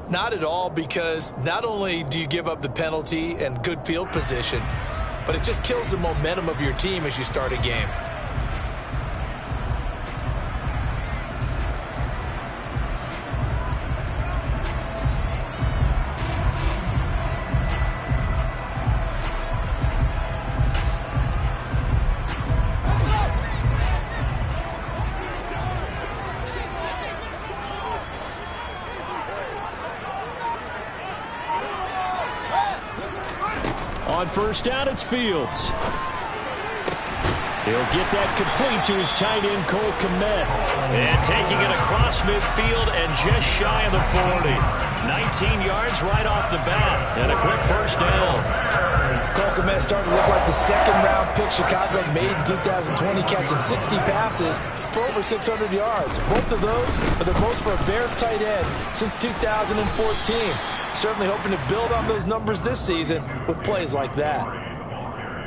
Not at all, because not only do you give up the penalty and good field position, but it just kills the momentum of your team as you start a game. On first down, it's Fields. He'll get that complete to his tight end, Cole Kmet. And taking it across midfield and just shy of the 40. 19 yards right off the bat. And a quick first down. Cole Kmet starting to look like the second-round pick Chicago made in 2020, catching 60 passes for over 600 yards. Both of those are the most for a Bears tight end since 2014. Certainly hoping to build on those numbers this season with plays like that.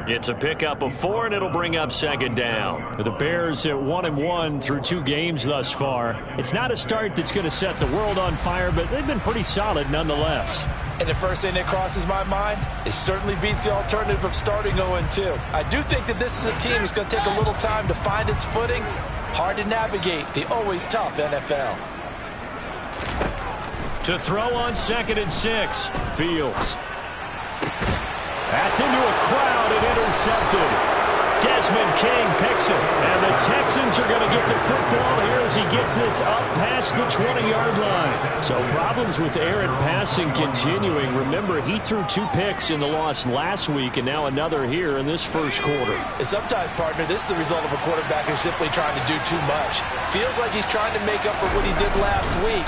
It's a pickup of 4, and it'll bring up second down. The Bears at 1-1 through 2 games thus far. It's not a start that's going to set the world on fire, but they've been pretty solid nonetheless. And the first thing that crosses my mind, it certainly beats the alternative of starting 0-2. I do think that this is a team that's going to take a little time to find its footing. Hard to navigate the always tough NFL. To throw on 2nd and 6. Fields. That's into a crowd and intercepted. Desmond King picks it. And the Texans are going to get the football here as he gets this up past the 20-yard line. So problems with air and passing continuing. Remember, he threw 2 picks in the loss last week and now another here in this first quarter. And sometimes, partner, this is the result of a quarterback who's simply trying to do too much. Feels like he's trying to make up for what he did last week.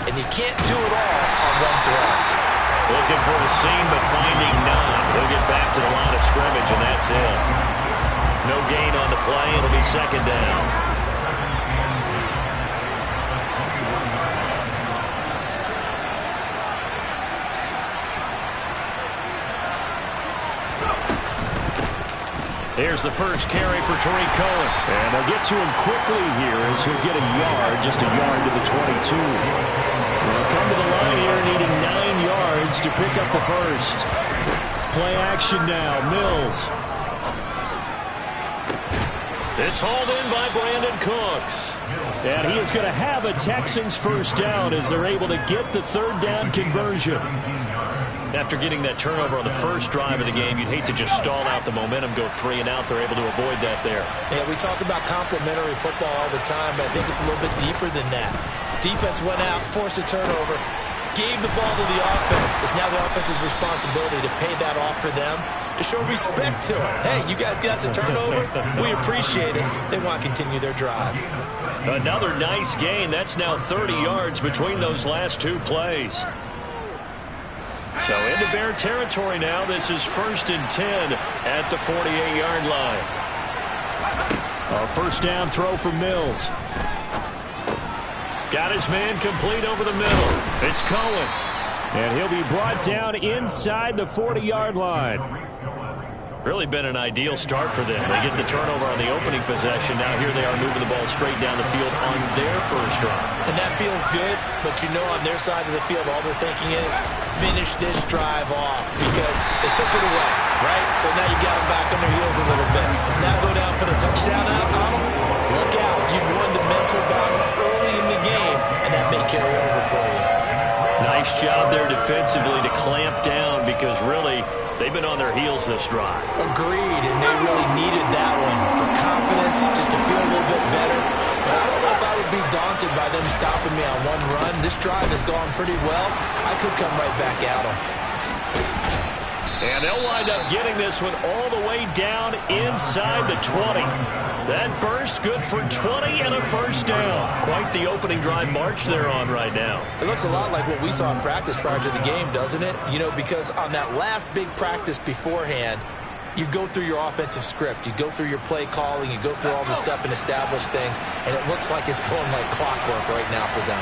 And he can't do it all on one throw. Looking for a seam, but finding none. He'll get back to the line of scrimmage, and that's it. No gain on the play. It'll be second down. Here's the first carry for Tariq Cohen. And they'll get to him quickly here as he'll get a yard, just a yard to the 22. They'll come to the line here needing 9 yards to pick up the first. Play action now. Mills. It's hauled in by Brandon Cooks. And he is going to have a Texans first down as they're able to get the third down conversion. After getting that turnover on the first drive of the game, you'd hate to just stall out the momentum, go 3 and out. They're able to avoid that there. Yeah, we talk about complementary football all the time, but I think it's a little bit deeper than that. Defense went out, forced a turnover, gave the ball to the offense. It's now the offense's responsibility to pay that off for them, to show respect to it. Hey, you guys got a turnover? We appreciate it. They want to continue their drive. Another nice gain. That's now 30 yards between those last 2 plays. So into Bear territory now. This is 1st and 10 at the 48-yard line. A first down throw for Mills. Got his man complete over the middle. It's Cohen. And he'll be brought down inside the 40-yard line. Really been an ideal start for them. They get the turnover on the opening possession. Now here they are moving the ball straight down the field on their first drive. And that feels good, but you know on their side of the field all they're thinking is finish this drive off because they took it away, right? So now you got them back on their heels a little bit. Now go down, put a touchdown out on them. Look out. You've won the mental battle early in the game, and that may carry over for you. Nice job there defensively to clamp down because really they've been on their heels this drive. Agreed, and they really needed that one for confidence, just to feel a little bit better. But I don't know if I would be daunted by them stopping me on one run. This drive has gone pretty well. I could come right back at them. And they'll wind up getting this one all the way down inside the 20. That burst good for 20 and a first down. Quite the opening drive march they're on right now. It looks a lot like what we saw in practice prior to the game, doesn't it? You know, because on that last big practice beforehand, you go through your offensive script. You go through your play calling. You go through all this stuff and establish things. And it looks like it's going like clockwork right now for them.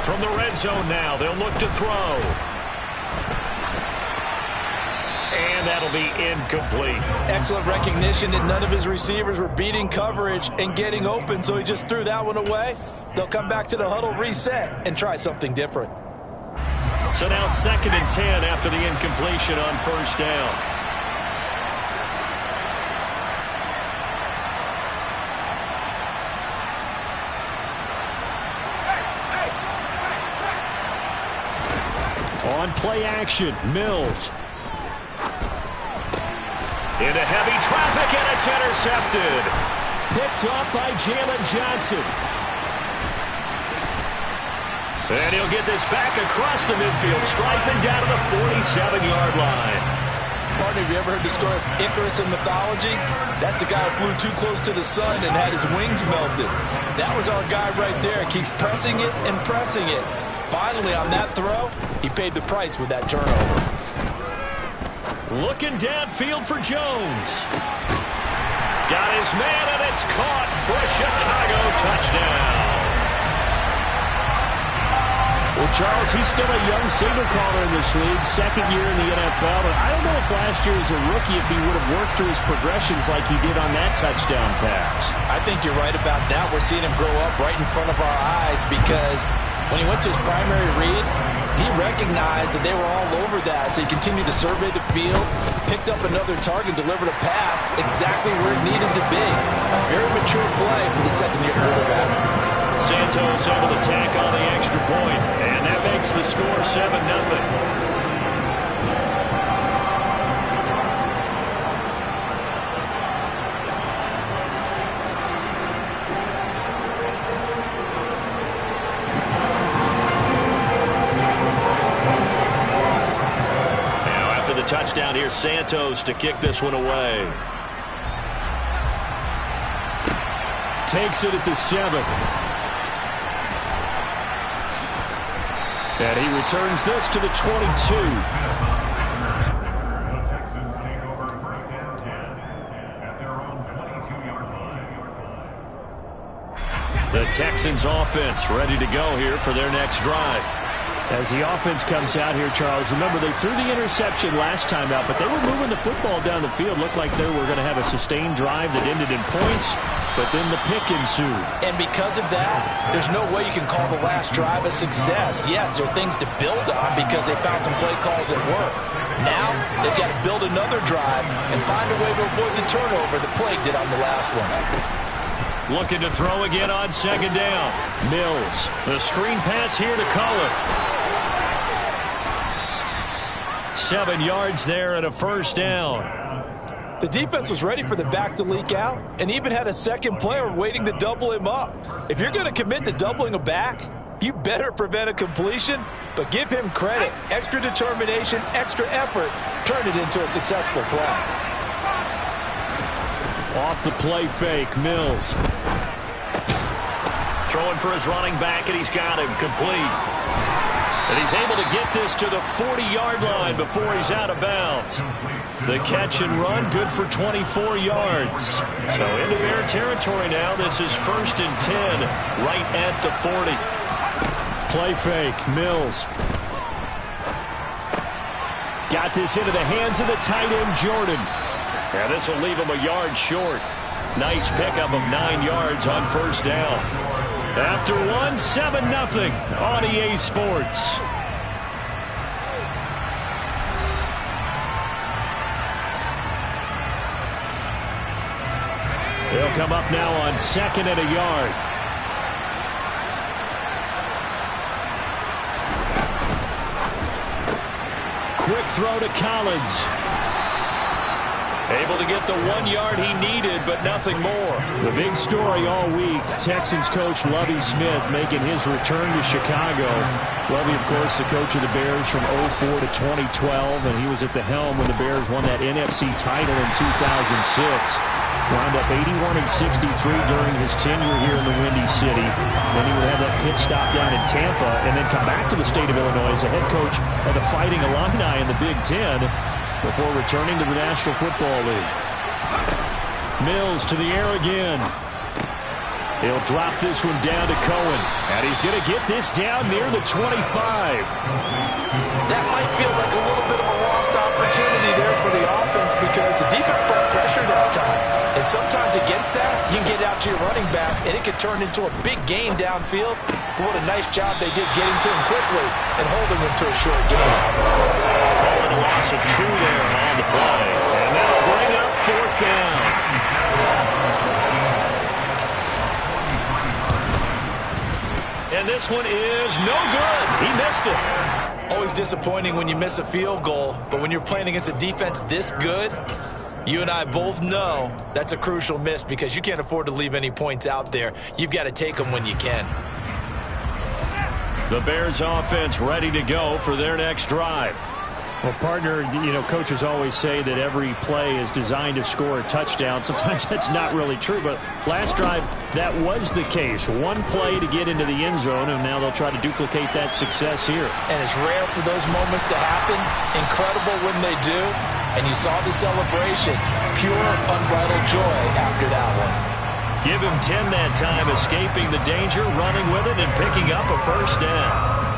From the red zone now, they'll look to throw. And that'll be incomplete. Excellent recognition that none of his receivers were beating coverage and getting open, so he just threw that one away. they'll come back to the huddle, reset, and try something different. So now 2nd and 10 after the incompletion on first down. On play action, Mills. Into heavy traffic, and it's intercepted. Picked off by Jalen Johnson. And he'll get this back across the midfield stripe and down to the 47-yard line. Partner, have you ever heard the story of Icarus in mythology? That's the guy who flew too close to the sun and had his wings melted. That was our guy right there. Keeps pressing it and pressing it. Finally, on that throw, he paid the price with that turnover. Looking downfield for Jones. Got his man, and it's caught for a Chicago touchdown. Well, Charles, he's still a young signal caller in this league, 2nd year in the NFL. And I don't know if last year as a rookie if he would have worked through his progressions like he did on that touchdown pass. I think you're right about that. We're seeing him grow up right in front of our eyes because when he went to his primary read, he recognized that they were all over that. So he continued to survey the field, picked up another target, delivered a pass exactly where it needed to be. A very mature play for the second-year quarterback. Santos able to tack on the extra point, and that makes the score 7-0. Touchdown here, Santos to kick this one away. Takes it at the 7. And he returns this to the 22. The Texans offense ready to go here for their next drive. As the offense comes out here, Charles, remember they threw the interception last time out, but they were moving the football down the field. Looked like they were going to have a sustained drive that ended in points, but then the pick ensued. And because of that, there's no way you can call the last drive a success. Yes, there are things to build on because they found some play calls that work. Now, they've got to build another drive and find a way to avoid the turnover that plagued it on the last one. Looking to throw again on 2nd down. Mills, the screen pass here to Cullen. 7 yards there and a first down. The defense was ready for the back to leak out and even had a second player waiting to double him up. If you're going to commit to doubling a back, you better prevent a completion, but give him credit. Extra determination, extra effort, turned it into a successful play. Off the play fake, Mills. Throwing for his running back, and he's got him complete. And he's able to get this to the 40-yard line before he's out of bounds. The catch and run, good for 24 yards. So into Bear territory now. This is 1st and 10, right at the 40. Play fake, Mills. Got this into the hands of the tight end, Jordan. And this will leave him a yard short. Nice pickup of 9 yards on first down. After one, 7-0 on EA Sports. They'll come up now on 2nd and a yard. Quick throw to Collins. Able to get the 1 yard he needed, but nothing more. The big story all week, Texans coach Lovie Smith making his return to Chicago. Lovie, of course, the coach of the Bears from 2004 to 2012, and he was at the helm when the Bears won that NFC title in 2006. Wound up 81-63 during his tenure here in the Windy City. Then he would have that pit stop down in Tampa and then come back to the state of Illinois as the head coach of the Fighting Illini in the Big Ten before returning to the National Football League. Mills to the air again. He'll drop this one down to Cohen. And he's going to get this down near the 25. That might feel like a little bit of a lost opportunity there for the offense because the defense brought pressure that time. And sometimes against that, you can get out to your running back, and it could turn into a big gain downfield. But what a nice job they did getting to him quickly and holding him to a short gain. Calling a loss of 2 there on the play. And that'll bring up 4th down. And this one is no good. He missed it. Always disappointing when you miss a field goal, but when you're playing against a defense this good, you and I both know that's a crucial miss because you can't afford to leave any points out there. You've got to take them when you can. The Bears offense ready to go for their next drive. Well, partner, coaches always say that every play is designed to score a touchdown. Sometimes that's not really true, but last drive, that was the case. One play to get into the end zone, and now they'll try to duplicate that success here. And it's rare for those moments to happen. Incredible when they do. And you saw the celebration. Pure, unbridled joy after that one. Give him 10 that time, escaping the danger, running with it, and picking up a 1st down.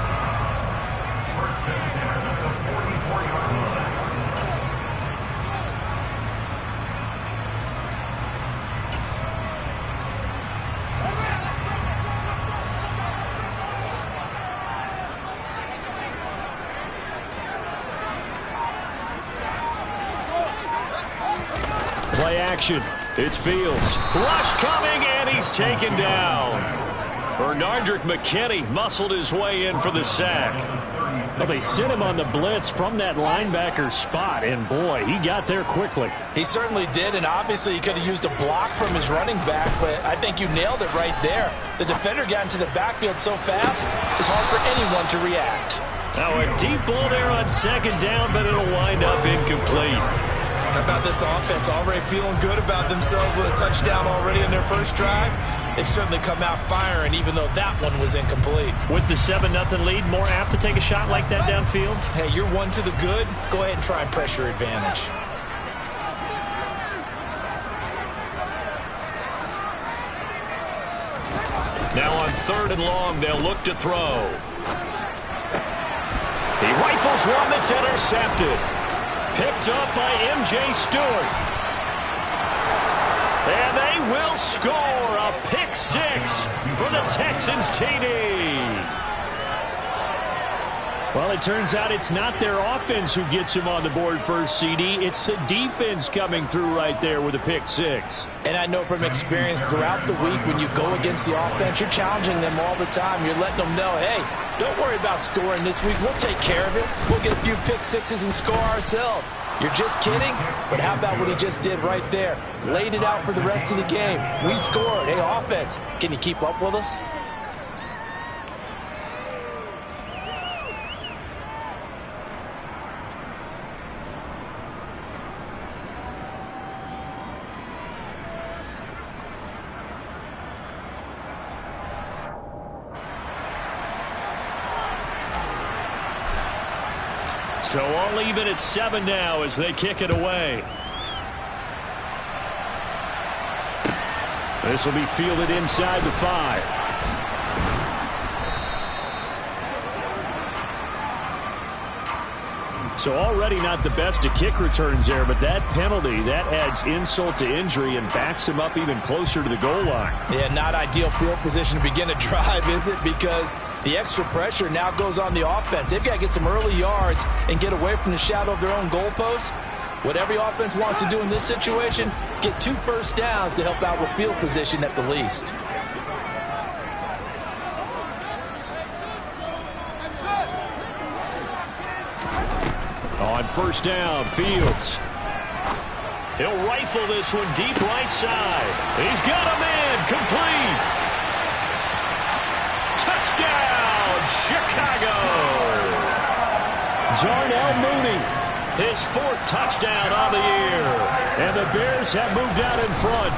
Play action. It's Fields. Rush coming, and he's taken down. Bernardrick McKinney muscled his way in for the sack. Well, they sent him on the blitz from that linebacker spot, and boy, he got there quickly. He certainly did, and obviously he could have used a block from his running back, but I think you nailed it right there. The defender got into the backfield so fast, it's hard for anyone to react. Now a deep ball there on 2nd down, but it'll wind up incomplete. How about this offense already feeling good about themselves with a touchdown already in their first drive? They've certainly come out firing, even though that one was incomplete. With the 7-0 lead, more apt to take a shot like that downfield? Hey, you're one to the good. Go ahead and try and press your advantage. Now on 3rd and long, they'll look to throw. He rifles one that's intercepted. Picked up by M.J. Stewart. And they will score a pick 6 for the Texans TD. Well, it turns out it's not their offense who gets him on the board first, CD. It's the defense coming through right there with a pick 6. And I know from experience throughout the week when you go against the offense, you're challenging them all the time. You're letting them know, hey, don't worry about scoring this week. We'll take care of it. We'll get a few pick 6s and score ourselves. You're just kidding? But how about what he just did right there? Laid it out for the rest of the game. We scored. Hey, offense, can you keep up with us? So all even at 7 now as they kick it away. This will be fielded inside the 5. So already not the best of kick returns there, but that penalty, that adds insult to injury and backs him up even closer to the goal line. Yeah, not ideal field position to begin a drive, is it? Because the extra pressure now goes on the offense. They've got to get some early yards and get away from the shadow of their own goalposts. What every offense wants to do in this situation, get 2 first downs to help out with field position at the least. On first down, Fields. He'll rifle this one deep right side. He's got a man complete. Touchdown, Chicago. Darnell Mooney. His 4th touchdown on the year. And the Bears have moved out in front.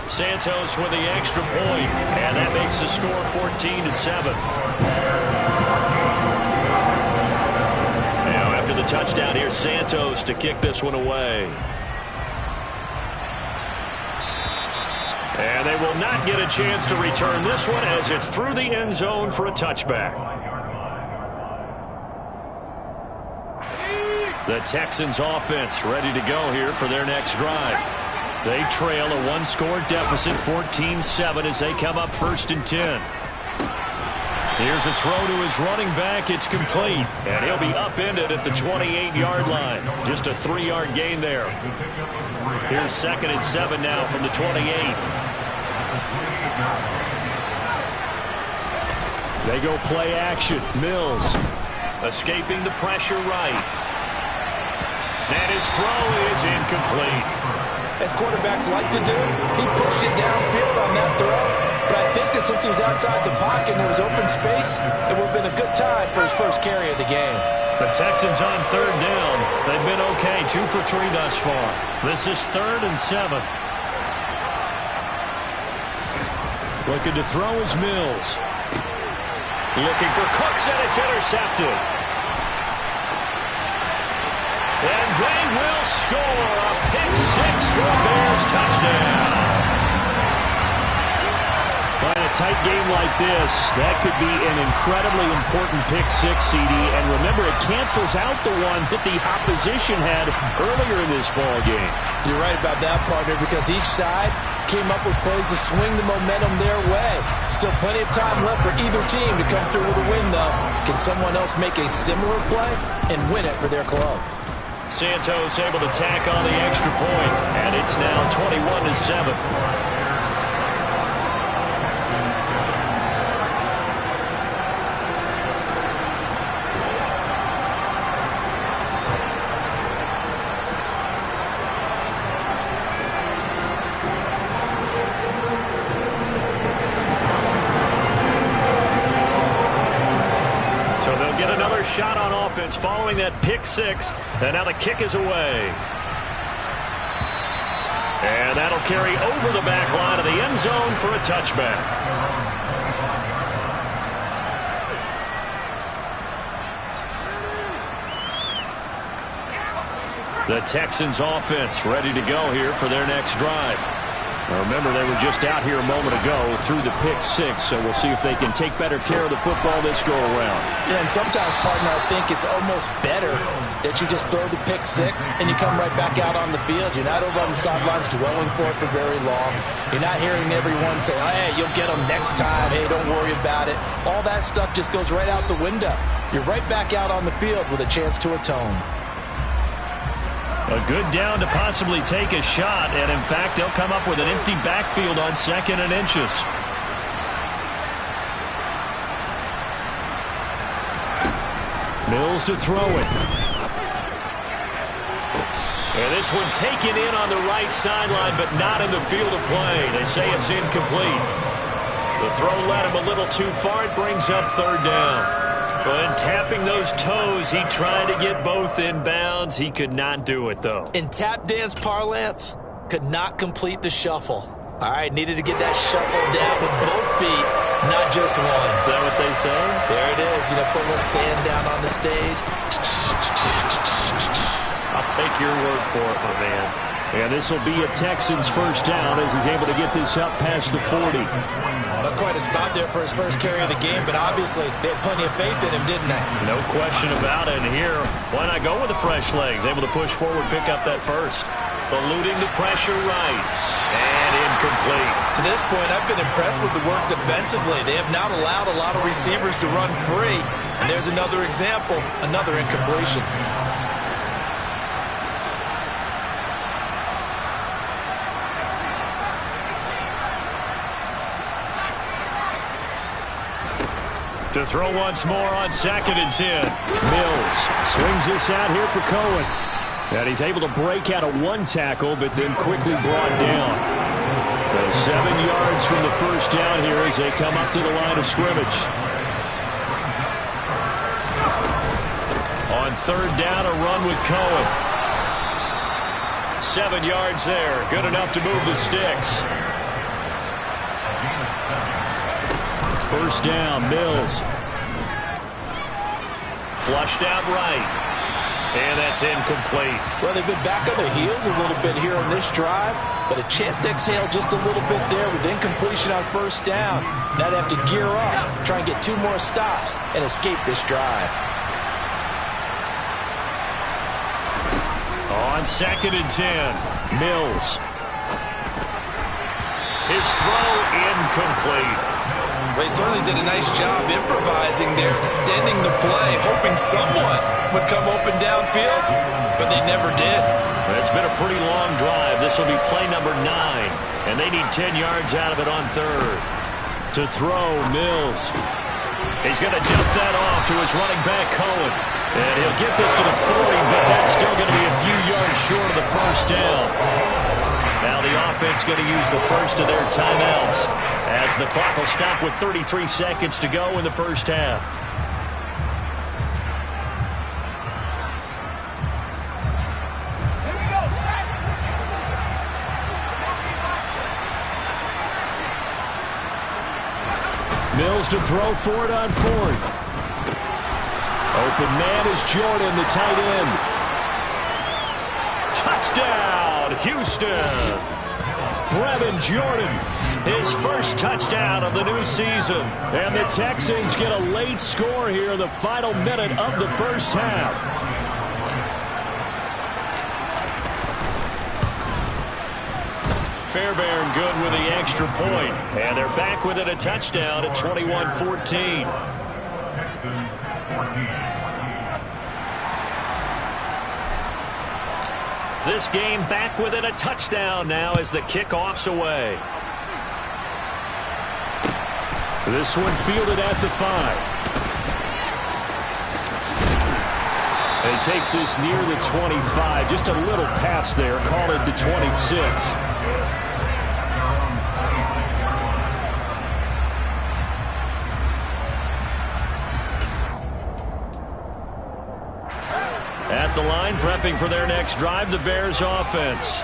Santos with the extra point, and that makes the score 14-7. Now after the touchdown, here's Santos to kick this one away. And they will not get a chance to return this one as it's through the end zone for a touchback. The Texans offense ready to go here for their next drive. They trail a one-score deficit, 14-7, as they come up 1st and 10. Here's a throw to his running back. It's complete. And he'll be upended at the 28-yard line. Just a 3-yard gain there. Here's 2nd and 7 now from the 28. They go play action. Mills escaping the pressure right. And his throw is incomplete. As quarterbacks like to do, he pushed it downfield on that throw. But I think that since he was outside the pocket and there was open space, it would have been a good time for his first carry of the game. The Texans on 3rd down. They've been okay, 2 for 3 thus far. This is 3rd and 7. Looking to throw is Mills. Looking for Cooks, and it's intercepted. And they will score a pick 6 for a Bears touchdown. In a tight game like this, that could be an incredibly important pick 6, CD. And remember, it cancels out the one that the opposition had earlier in this ball game. You're right about that, partner, because each side came up with plays to swing the momentum their way. Still plenty of time left for either team to come through with a win, though. Can someone else make a similar play and win it for their club? Santos able to tack on the extra point, and it's now 21-7. Shot on offense following that pick 6, and now the kick is away. And that'll carry over the back line of the end zone for a touchback. The Texans offense ready to go here for their next drive. Now remember, they were just out here a moment ago through the pick 6, so we'll see if they can take better care of the football this go-around. Yeah, and sometimes, partner, I think it's almost better that you just throw the pick 6 and you come right back out on the field. You're not over on the sidelines dwelling for it for very long. You're not hearing everyone say, hey, you'll get them next time. Hey, don't worry about it. All that stuff just goes right out the window. You're right back out on the field with a chance to atone. A good down to possibly take a shot, and in fact, they'll come up with an empty backfield on 2nd and inches. Mills to throw it. And this one taken in on the right sideline, but not in the field of play. They say it's incomplete. The throw led him a little too far. It brings up 3rd down. And tapping those toes, he tried to get both in bounds. He could not do it, though. In tap dance parlance, could not complete the shuffle. All right, needed to get that shuffle down with both feet, not just one. Is that what they say? There it is. You know, put a little sand down on the stage. I'll take your word for it, my man. And this will be a Texans first down as he's able to get this up past the 40. That's quite a spot there for his first carry of the game, but obviously they had plenty of faith in him, didn't they? No question about it. And here, why not go with the fresh legs? Able to push forward, pick up that first. Eluding the pressure right. And incomplete. To this point, I've been impressed with the work defensively. They have not allowed a lot of receivers to run free. And there's another example, another incompletion. To throw once more on 2nd and 10. Mills swings this out here for Cohen. And he's able to break out of one tackle, but then quickly brought down. So 7 yards from the first down here as they come up to the line of scrimmage. On 3rd down, a run with Cohen. 7 yards there. Good enough to move the sticks. First down, Mills. Flushed out right. And that's incomplete. Well, they've been back on their heels a little bit here on this drive, but a chance to exhale just a little bit there with incompletion on first down. Now they have to gear up, try and get 2 more stops, and escape this drive. On 2nd and 10. Mills His throw incomplete. They certainly did a nice job improvising there, extending the play, hoping someone would come open downfield, but they never did. It's been a pretty long drive. This will be play number 9, and they need 10 yards out of it on third. To throw, Mills. He's going to dump that off to his running back, Cohen. And he'll get this to the 40, but that's still going to be a few yards short of the first down. Now the offense going to use the first of their timeouts as the clock will stop with 33 seconds to go in the first half. Mills to throw for it on fourth. Open man is Jordan, the tight end. Touchdown, Houston. Brevin Jordan, his first touchdown of the new season. And the Texans get a late score here in the final minute of the first half. Fairbairn good with the extra point. And they're back within a touchdown at 21-14. Texans 14. This game back within a touchdown now as the kickoff's away. This one fielded at the 5. He takes this near the 25. Just a little pass there. Call it the 26. At the line, prepping for their next drive, the Bears offense.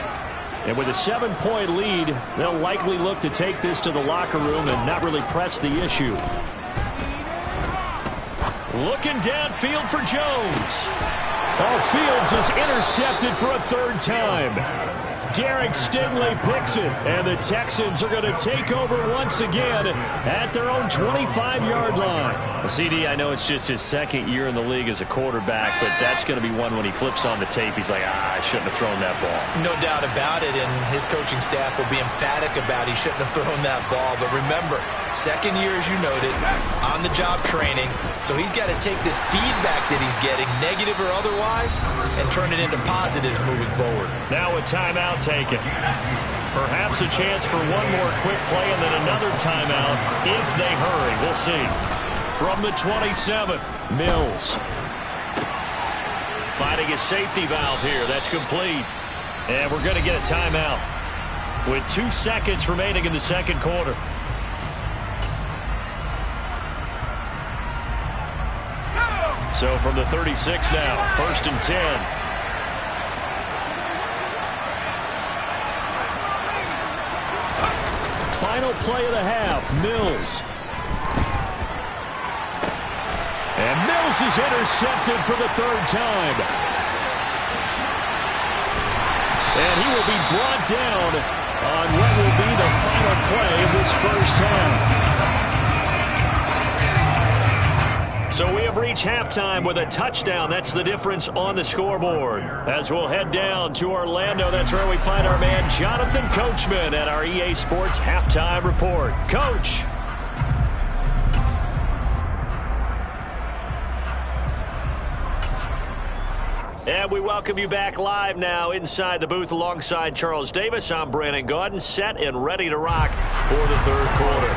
And with a 7-point lead, they'll likely look to take this to the locker room and not really press the issue. Looking downfield for Jones. Fields is intercepted for a third time. Derek Stingley picks it, and the Texans are going to take over once again at their own 25-yard line. CD, I know it's just his second year in the league as a quarterback, but that's going to be one when he flips on the tape. He's like, I shouldn't have thrown that ball. No doubt about it, and his coaching staff will be emphatic about he shouldn't have thrown that ball. But remember, second year, as you noted, on-the-job training, so he's got to take this feedback that he's getting, negative or otherwise, and turn it into positives moving forward. Now a timeout taken. Perhaps a chance for one more quick play and then another timeout if they hurry. We'll see. From the 27, Mills. Finding a safety valve here. That's complete. And we're going to get a timeout with 2 seconds remaining in the second quarter. So from the 36 now, 1st and 10. Final play of the half, Mills. And Mills is intercepted for the third time. And he will be brought down on what will be the final play of this first half. So we have reached halftime with a touchdown. That's the difference on the scoreboard. As we'll head down to Orlando, that's where we find our man Jonathan Coachman at our EA Sports Halftime Report. Coach. And we welcome you back live now inside the booth alongside Charles Davis. I'm Brandon Gaudin, set and ready to rock for the third quarter.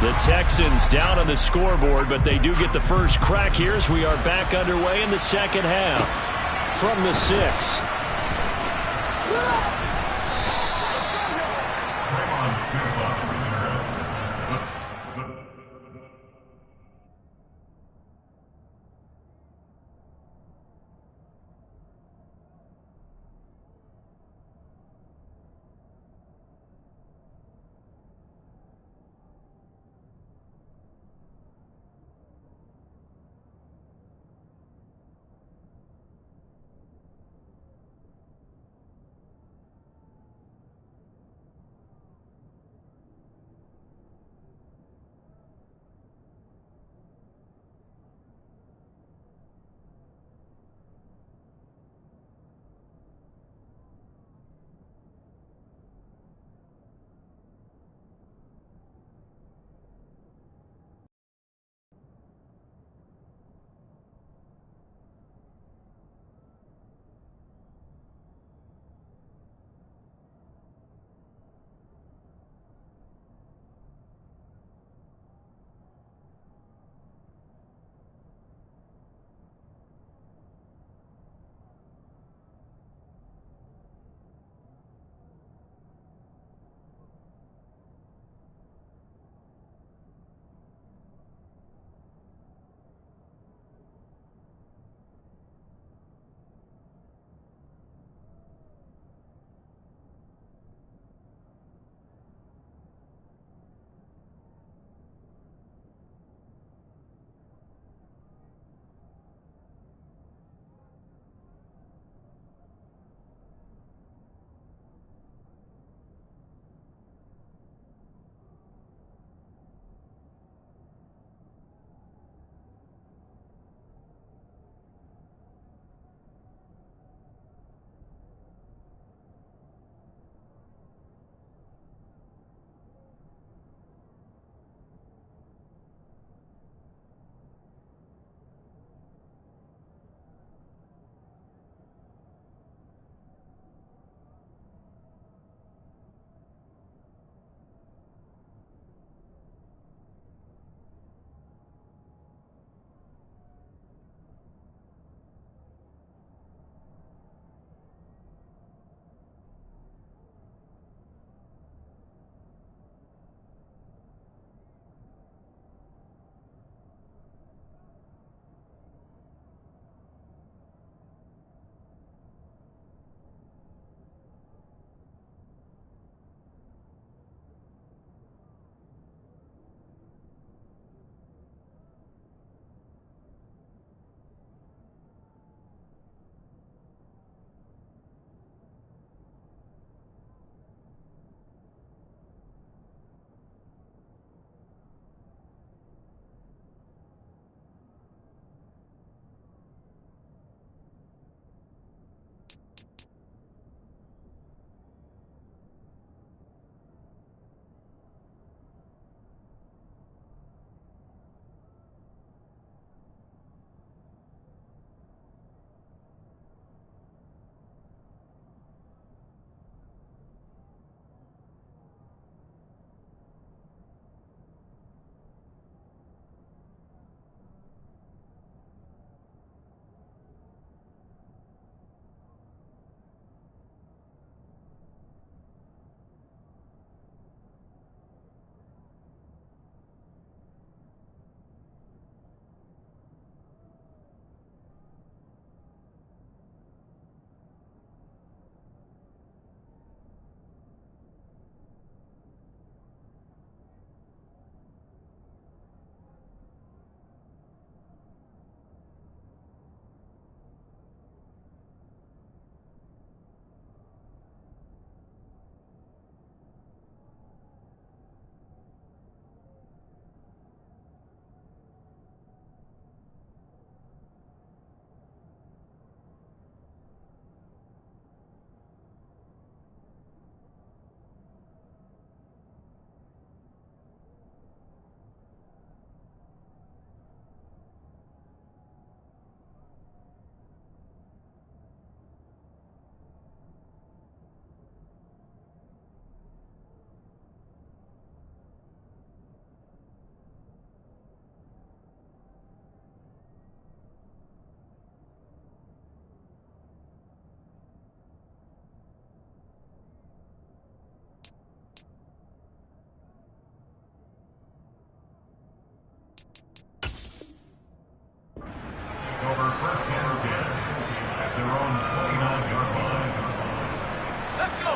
The Texans down on the scoreboard, but they do get the first crack here as we are back underway in the second half. From the 6.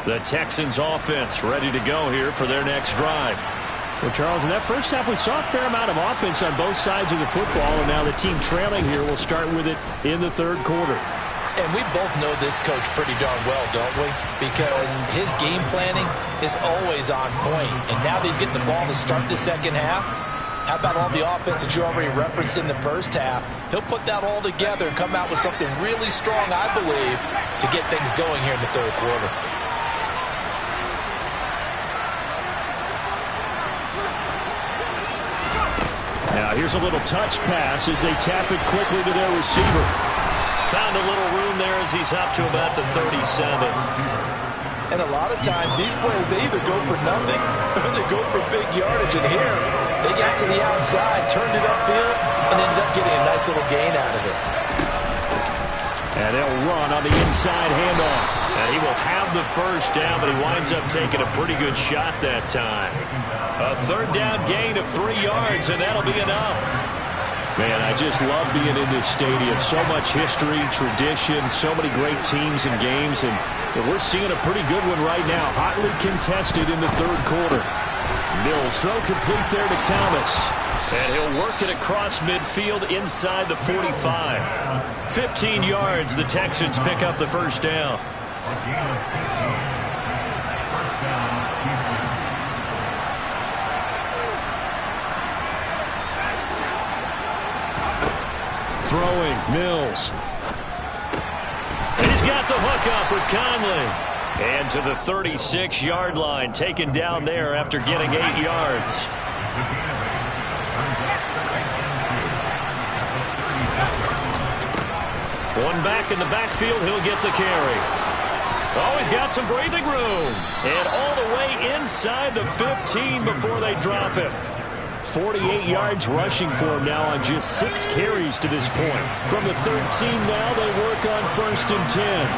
The Texans offense ready to go here for their next drive. Well, Charles, in that first half, we saw a fair amount of offense on both sides of the football, and now the team trailing here will start with it in the third quarter. And we both know this coach pretty darn well, don't we? Because his game planning is always on point. And now that he's getting the ball to start the second half, how about all the offense that you already referenced in the first half? He'll put that all together and come out with something really strong, I believe, to get things going here in the third quarter. Now here's a little touch pass as they tap it quickly to their receiver. Found a little room there as he's up to about the 37. And a lot of times these plays, they either go for nothing or they go for big yardage. And here, they got to the outside, turned it upfield, and ended up getting a nice little gain out of it. And they'll run on the inside handoff. And he will have the first down, but he winds up taking a pretty good shot that time. A third down gain of 3 yards, and that'll be enough. Man, I just love being in this stadium. So much history, tradition, so many great teams and games, and we're seeing a pretty good one right now. Hotly contested in the third quarter. Mills throw complete there to Thomas. And he'll work it across midfield inside the 45. 15 yards, the Texans pick up the first down. Throwing, Mills. And he's got the hook up with Conley. And to the 36-yard line, taken down there after getting 8 yards. One back in the backfield, he'll get the carry. Oh, he's got some breathing room. And all the way inside the 15 before they drop him. 48 yards rushing for him now on just 6 carries to this point. From the 13 now, they work on 1st and 10.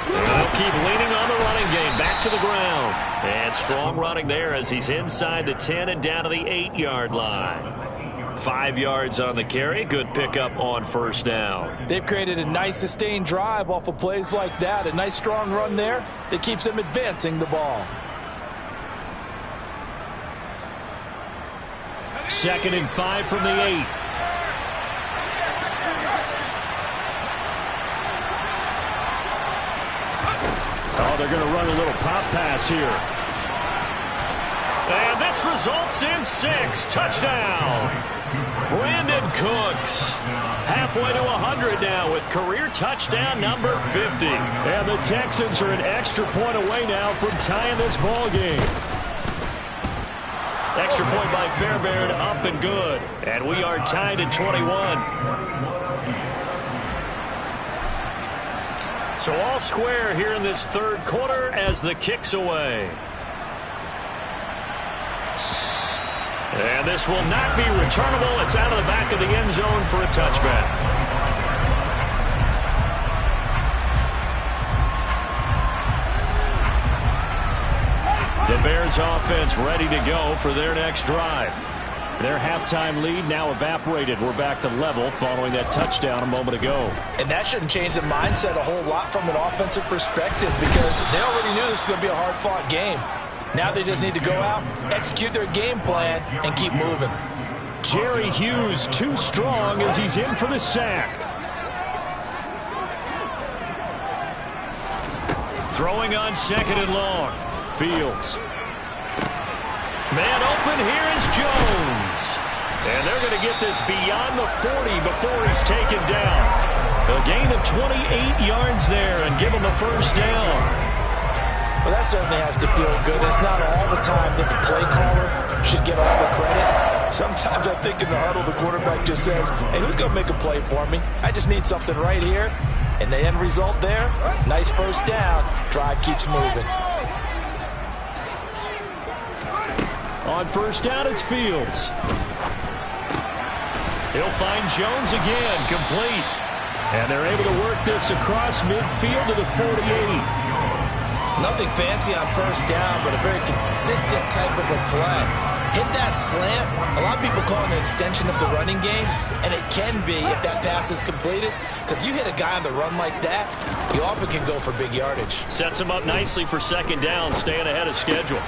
They'll keep leaning on the running game. Back to the ground. And strong running there as he's inside the 10 and down to the 8-yard line. 5 yards on the carry. Good pickup on first down. They've created a nice sustained drive off of plays like that. A nice strong run there that keeps them advancing the ball. 2nd and 5 from the 8. Oh, they're going to run a little pop pass here. And this results in 6. Touchdown. Brandon Cooks. Halfway to 100 now with career touchdown number 50. And the Texans are an extra point away now from tying this ball game. Extra point by Fairbairn, up and good. And we are tied at 21. So all square here in this third quarter as the kick's away. And this will not be returnable. It's out of the back of the end zone for a touchback. The Bears offense ready to go for their next drive. Their halftime lead now evaporated. We're back to level following that touchdown a moment ago. And that shouldn't change the mindset a whole lot from an offensive perspective because they already knew this was going to be a hard-fought game. Now they just need to go out, execute their game plan, and keep moving. Jerry Hughes too strong as he's in for the sack. Throwing on 2nd and long. Fields. Man open, here is Jones. And they're going to get this beyond the 40 before he's taken down. A gain of 28 yards there and give him the first down. Well, that certainly has to feel good. It's not all the time that the play caller should get all the credit. Sometimes I think in the huddle, the quarterback just says, hey, who's going to make a play for me? I just need something right here. And the end result there, nice first down. Drive keeps moving. On first down, it's Fields. He'll find Jones again, complete. And they're able to work this across midfield to the 48. Nothing fancy on first down, but a very consistent type of a play. hit that slant. A lot of people call it an extension of the running game, and it can be if that pass is completed, because you hit a guy on the run like that, you often can go for big yardage. Sets him up nicely for second down, staying ahead of schedule.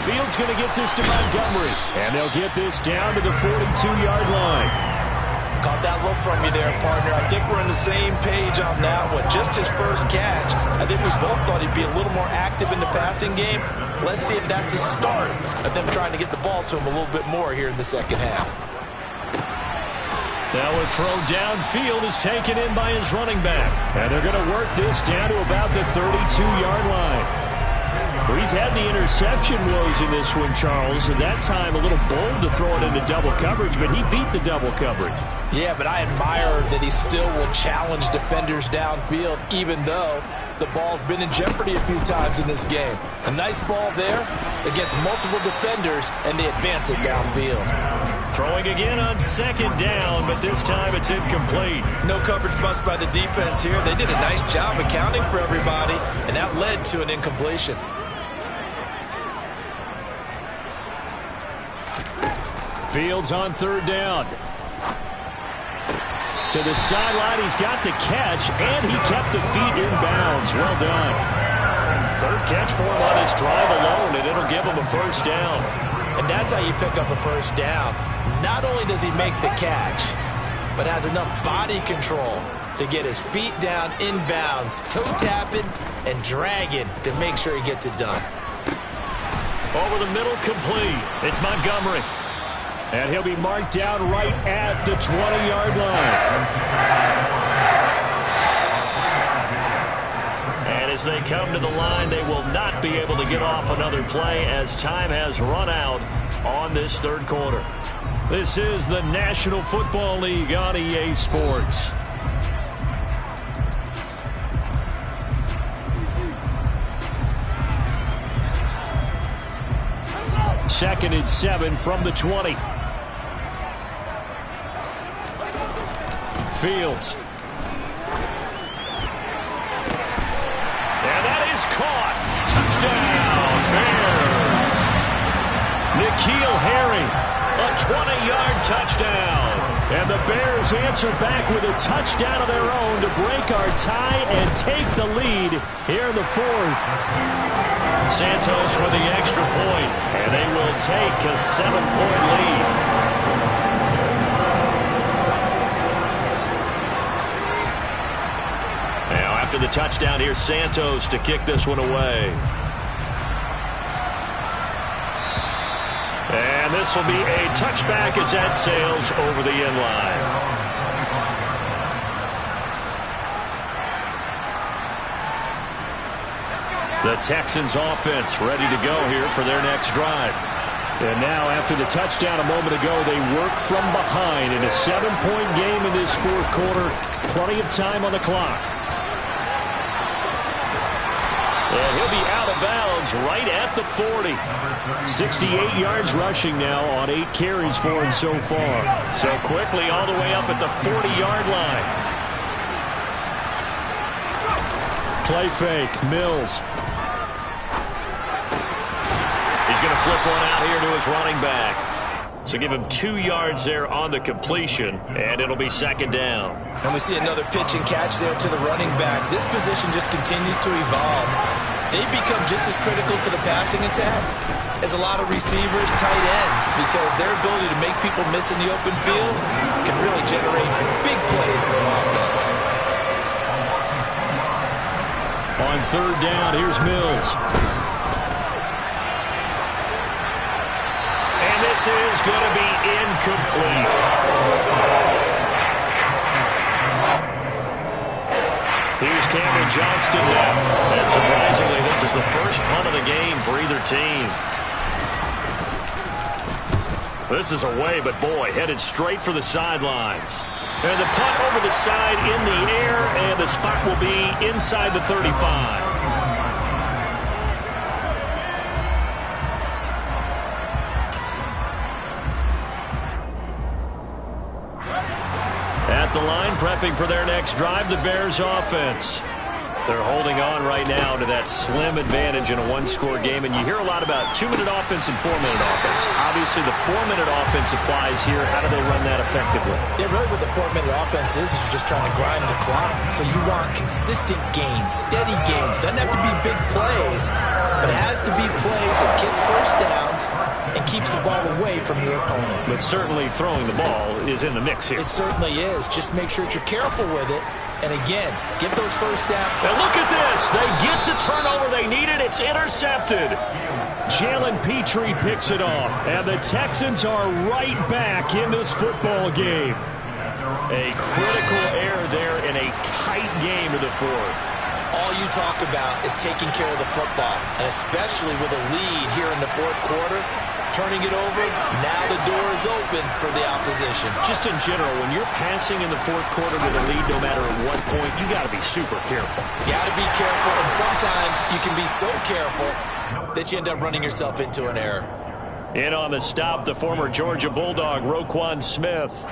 Fields going to get this to Montgomery, and they'll get this down to the 42-yard line. Caught that look from you there, partner. I think we're on the same page on that one. Just his first catch. I think we both thought he'd be a little more active in the passing game. Let's see if that's the start of them trying to get the ball to him a little bit more here in the second half. Now a throw downfield is taken in by his running back. And they're going to work this down to about the 32-yard line. Well, he's had the interception woes in this one, Charles, and that time a little bold to throw it into double coverage, but he beat the double coverage. Yeah, but I admire that he still will challenge defenders downfield, even though the ball's been in jeopardy a few times in this game. A nice ball there against multiple defenders, and they advance it downfield. Throwing again on second down, but this time it's incomplete. No coverage bust by the defense here. They did a nice job accounting for everybody, and that led to an incompletion. Fields on third down. To the sideline, he's got the catch, and he kept the feet in bounds. Well done. Third catch for him on his drive alone, and it'll give him a first down. And that's how you pick up a first down. Not only does he make the catch, but has enough body control to get his feet down in bounds, toe tapping and dragging to make sure he gets it done. Over the middle, complete. It's Montgomery. And he'll be marked down right at the 20-yard line. And as they come to the line, they will not be able to get off another play as time has run out on this third quarter. This is the National Football League on EA Sports. Second and 7 from the 20. Fields. And that is caught. Touchdown, Bears. N'Keal Harry, a 20-yard touchdown. And the Bears answer back with a touchdown of their own to break our tie and take the lead here in the fourth. Santos with the extra point, and they will take a 7-point lead. After the touchdown, here's Santos to kick this one away. And this will be a touchback as that sails over the end line. The Texans offense ready to go here for their next drive. And now after the touchdown a moment ago, they work from behind in a 7-point game in this fourth quarter. Plenty of time on the clock. And he'll be out of bounds right at the 40. 68 yards rushing now on 8 carries for him so far. So quickly all the way up at the 40-yard line. Play fake, Mills. He's going to flip one out here to his running back. So give him 2 yards there on the completion, and it'll be second down. And we see another pitch and catch there to the running back. This position just continues to evolve. They become just as critical to the passing attack as a lot of receivers, tight ends, because their ability to make people miss in the open field can really generate big plays for an offense. On third down, here's Mills. And this is going to be incomplete. Here's Cameron Johnston now. And surprisingly, this is the first punt of the game for either team. This is away, but boy, headed straight for the sidelines. And the punt over the side in the air, and the spot will be inside the 35. At the line, prepping for their next drive, the Bears offense. They're holding on right now to that slim advantage in a one-score game, and you hear a lot about 2-minute offense and 4-minute offense. Obviously, the 4-minute offense applies here. How do they run that effectively? Yeah, really what the 4-minute offense is you're just trying to grind the clock. So you want consistent gains, steady gains. Doesn't have to be big plays, but it has to be plays that gets first downs and keeps the ball away from your opponent. But certainly throwing the ball is in the mix here. It certainly is. Just make sure that you're careful with it. And again, get those first downs. And look at this. They get the turnover they needed. It's intercepted. Jalen Petrie picks it off. And the Texans are right back in this football game. A critical error there in a tight game of the fourth. All you talk about is taking care of the football, and especially with a lead here in the fourth quarter, turning it over, now the door is open for the opposition. Just in general, when you're passing in the fourth quarter with a lead, no matter at what point, you got to be super careful. Got to be careful, and sometimes you can be so careful that you end up running yourself into an error. In on the stop, the former Georgia Bulldog, Roquan Smith.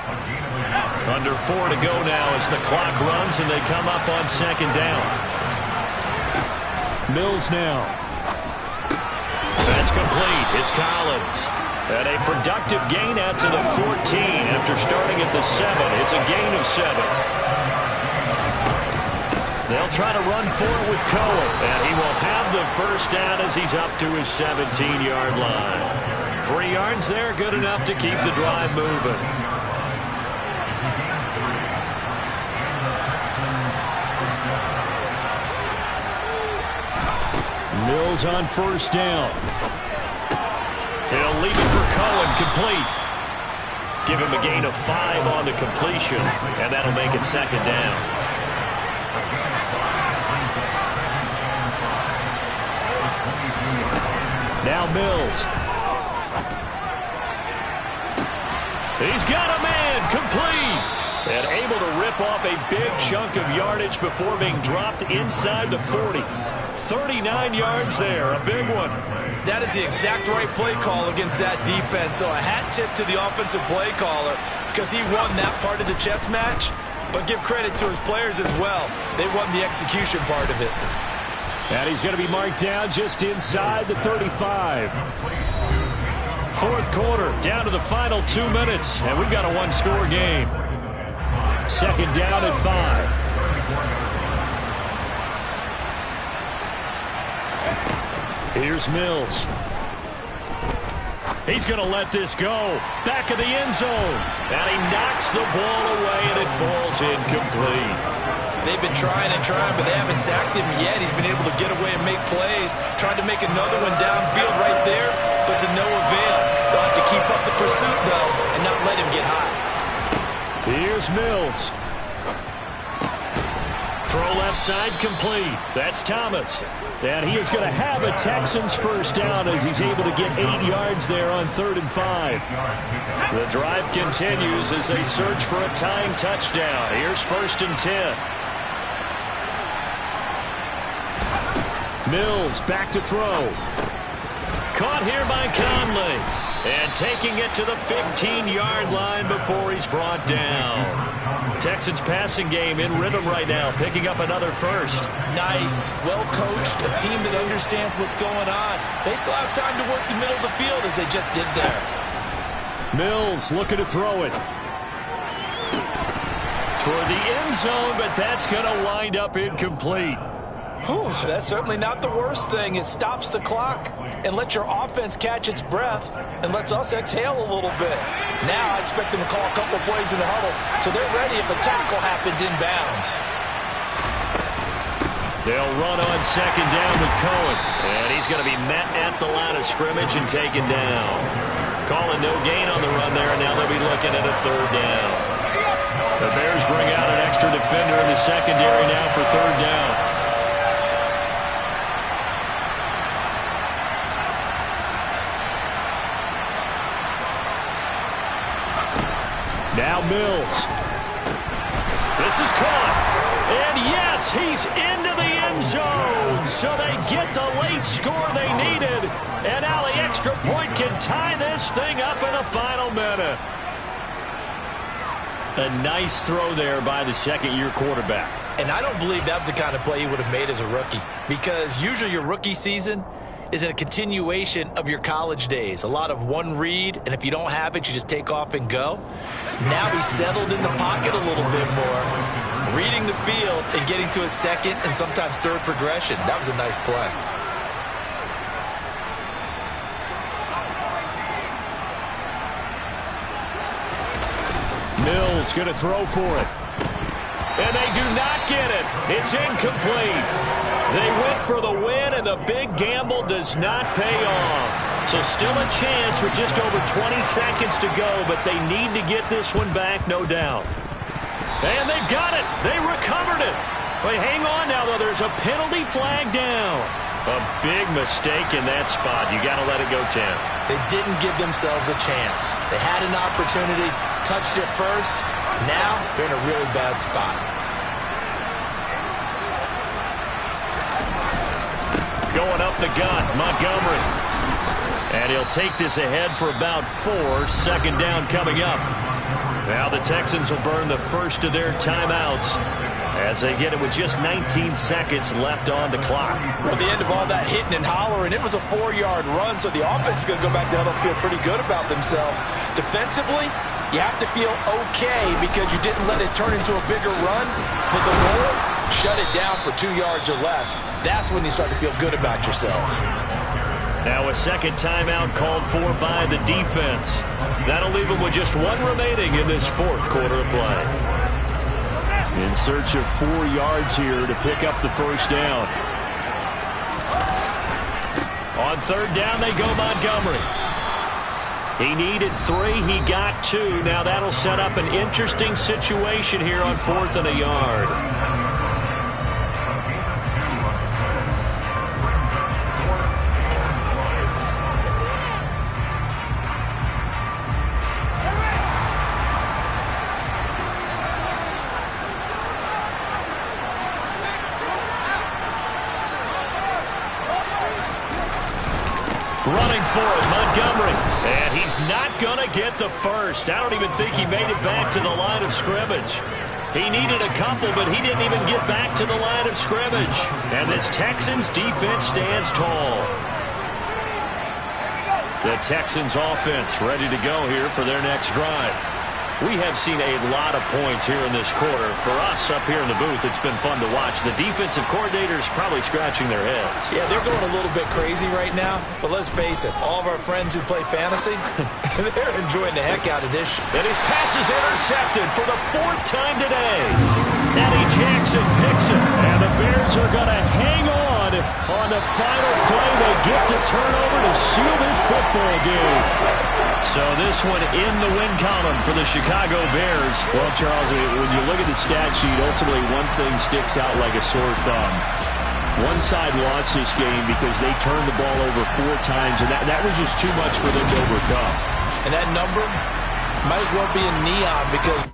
Under 4 to go now as the clock runs and they come up on second down. Mills now. That's complete. It's Collins. And a productive gain out to the 14 after starting at the 7. It's a gain of 7. They'll try to run for it with Cohen. And he will have the first down as he's up to his 17-yard line. 3 yards there, good enough to keep the drive moving. Mills on first down. He'll leave it for Cohen, complete. Give him a gain of 5 on the completion, and that'll make it second down. Now Mills. He's got a man, complete. And able to rip off a big chunk of yardage before being dropped inside the 40. 39 yards there, a big one. That is the exact right play call against that defense. So a hat tip to the offensive play caller because he won that part of the chess match. But give credit to his players as well. They won the execution part of it. And he's going to be marked down just inside the 35. Fourth quarter, down to the final 2 minutes. And we've got a one-score game. Second down at 5. Here's Mills. He's going to let this go. Back of the end zone. And he knocks the ball away, and it falls incomplete. They've been trying and trying, but they haven't sacked him yet. He's been able to get away and make plays. Tried to make another one downfield right there, but to no avail. They'll have to keep up the pursuit, though, and not let him get hot. Here's Mills. Throw left side complete. That's Thomas. And he is going to have a Texans first down as he's able to get 8 yards there on 3rd and 5. The drive continues as they search for a tying touchdown. Here's 1st and 10. Mills back to throw. Caught here by Conley. And taking it to the 15-yard line before he's brought down. Texans passing game in rhythm right now, picking up another first. Nice, well-coached, a team that understands what's going on. They still have time to work the middle of the field as they just did there. Mills looking to throw it. Toward the end zone, but that's going to wind up incomplete. Whew, that's certainly not the worst thing. It stops the clock and lets your offense catch its breath and lets us exhale a little bit. Now I expect them to call a couple plays in the huddle so they're ready if a tackle happens inbounds. They'll run on second down with Cohen. And he's going to be met at the line of scrimmage and taken down. Calling no gain on the run there, and now they'll be looking at a 3rd down. The Bears bring out an extra defender in the secondary now for 3rd down. Now Mills. This is caught. And yes, he's into the end zone. So they get the late score they needed. And now the extra point can tie this thing up in the final minute. A nice throw there by the second-year quarterback. And I don't believe that was the kind of play he would have made as a rookie, because usually your rookie season is a continuation of your college days. A lot of one read, and if you don't have it, you just take off and go. Now he's settled in the pocket a little bit more, reading the field and getting to his second and sometimes third progression. That was a nice play. Mills going to throw for it. And they do not get it. It's incomplete. They went for the win, and the big gamble does not pay off. So still a chance with just over 20 seconds to go, but they need to get this one back, no doubt. And they've got it. They recovered it. But hang on now, though. There's a penalty flag down. A big mistake in that spot. You got to let it go, Tim. They didn't give themselves a chance. They had an opportunity, touched it first. Now they're in a really bad spot. Going up the gut, Montgomery. And he'll take this ahead for about 4. Second down coming up. Now the Texans will burn the first of their timeouts as they get it with just 19 seconds left on the clock. At the end of all that hitting and hollering, it was a 4-yard run, so the offense is going to go back down and feel pretty good about themselves. Defensively, you have to feel okay because you didn't let it turn into a bigger run. But the Lord shut it down for 2 yards or less. That's when you start to feel good about yourselves. Now a second timeout called for by the defense. That'll leave them with just 1 remaining in this fourth quarter of play. In search of 4 yards here to pick up the first down. On third down they go Montgomery. He needed 3, he got 2. Now that'll set up an interesting situation here on 4th and a yard. Running for it, Montgomery. And he's not going to get the first. I don't even think he made it back to the line of scrimmage. He needed a couple, but he didn't even get back to the line of scrimmage. And this Texans defense stands tall. The Texans offense ready to go here for their next drive. We have seen a lot of points here in this quarter. For us up here in the booth, it's been fun to watch. The defensive coordinators probably scratching their heads. Yeah, they're going a little bit crazy right now. But let's face it, all of our friends who play fantasy, they're enjoying the heck out of this. And his pass is intercepted for the 4th time today. Eddie Jackson picks it. And the Bears are going to hang on the final play. They get the turnover to seal this football game. So this one in the win column for the Chicago Bears. Well, Charles, when you look at the stat sheet, ultimately one thing sticks out like a sore thumb. One side lost this game because they turned the ball over 4 times, and that was just too much for them to overcome. And that number might as well be in neon because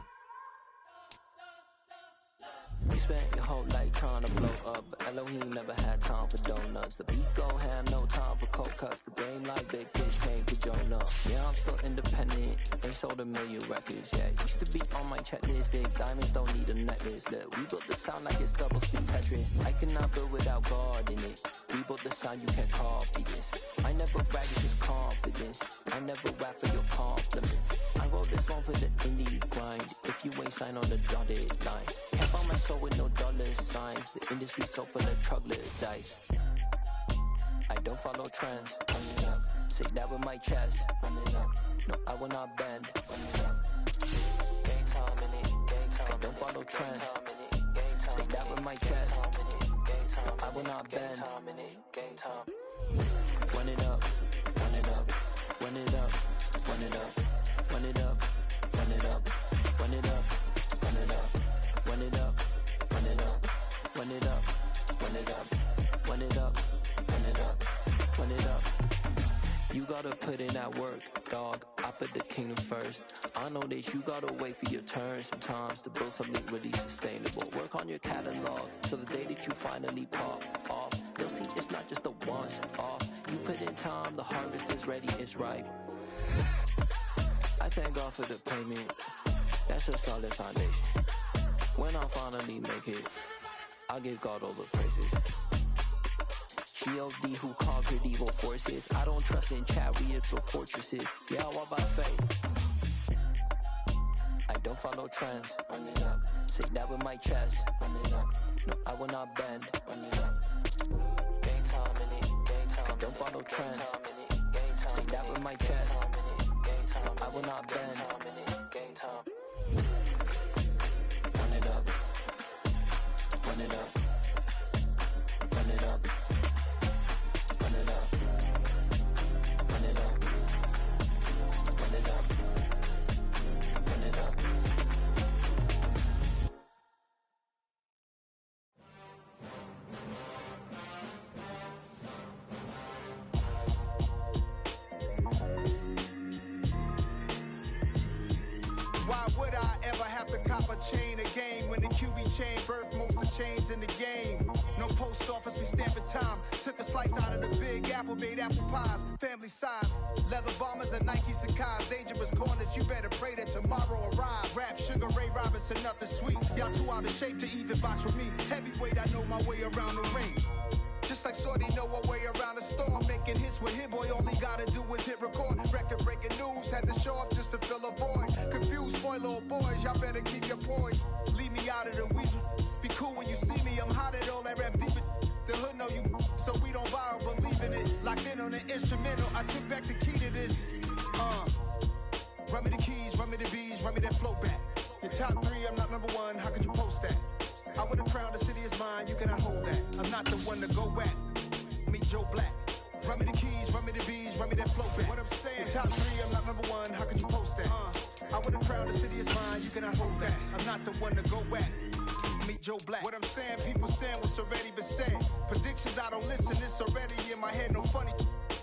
you spent your whole life trying to blow up, but Elohim never had time for donuts. The beat gon' have no time for cold cuts. The game like big fish came to join up. Yeah, I'm still independent. Ain't sold 1 million records yet. Used to be on my checklist. Big diamonds don't need a necklace. Look, we built the sound like it's double speed Tetris. I cannot build without God in it. We built the sound, you can't copy this. I never brag, it's just confidence. I never rap for your compliments. I wrote this one for the indie grind. If you ain't signed on the dotted line, can't buy my soul with no dollar signs. The industry so full of troglodytes. I don't follow trends. Say that with my chest. No, I will not bend. Game time in it. I don't follow trends. Say that with my chest. No, I will not bend. Game time. Run it up. Run it up. Run it up. Run it up. Run it up. Run it up. Run it up. Run it up. Run it up. Run it up. Run it up. Run it up. Run it up. Run it up. Run it up. You gotta put in that work, dog. I put the kingdom first. I know that you gotta wait for your turn sometimes to build something really sustainable. Work on your catalog so the day that you finally pop off, you'll see it's not just a once off. You put in time, the harvest is ready, it's ripe. I thank God for the payment. That's a solid foundation. When I finally make it, I give God all the praises. G.O.D. who conquered evil forces. I don't trust in chariots or fortresses. Yeah, I walk by faith. I don't follow trends. Run it up. Say that with my chest. Run it up. No, I will not bend. Run it up. Game time in it. Game time. I don't follow trends. Say that with my chest. No, I will not bend. Game time. Run it up. Run it up. Run it up. Run it up. Run it up. Run it up. Run it up. Why would I ever have to cop a chain again when the QB chain birthed most of chains in the game? No post office, we stamping time. Took a slice out of the big apple, made apple pies, family size. Leather bombers and Nike Sacai's. Dangerous corners, you better pray that tomorrow arrives. Rap, Sugar Ray Robinson, nothing sweet. Y'all too out of shape to even box with me. Heavyweight, I know my way around the ring. Just like Shorty know her way around the storm. Making hits with Hit Boy, all he gotta do is hit record. Record breaking news, had to show up just to fill a void. Confused, spoiled little boys, y'all better keep your poise. Leave me out of the weasel. Be cool when you see me, I'm hot at all that rap deep. The hood know you, so we don't borrow, believe in it. Locked in on the instrumental, I took back the key to this. Run me the keys, run me the bees, run me that flow back. Your top 3, I'm not number 1, how could you post that? I would have crowned the city is mine, you cannot hold that. I'm not the one to go at. Meet Joe Black. Run me the keys, run me the bees, run me that flow back. What I'm saying, your top 3, I'm not number 1, how could you post that? I would have crowned the city is mine, you cannot hold that. I'm not the one to go at. Meet Joe Black. What I'm saying, people saying what's already been said. Predictions, I don't listen, it's already in my head, no funny.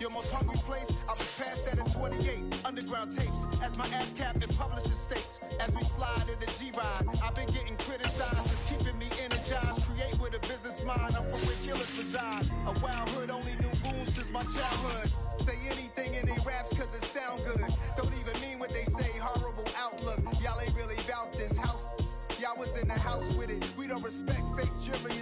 Your most hungry place, I was past that at 28. Underground tapes, as my ass capped in publishing states. As we slide in the G-Ride, I've been getting criticized. It's keeping me energized. Create with a business mind, I'm from where killers reside. A wild hood, only knew boons since my childhood. Say anything in they raps cause it sound good. Don't even mean what they say, horrible outlook. Y'all ain't really about this house. Y'all was in the house with it. We don't respect fake jury.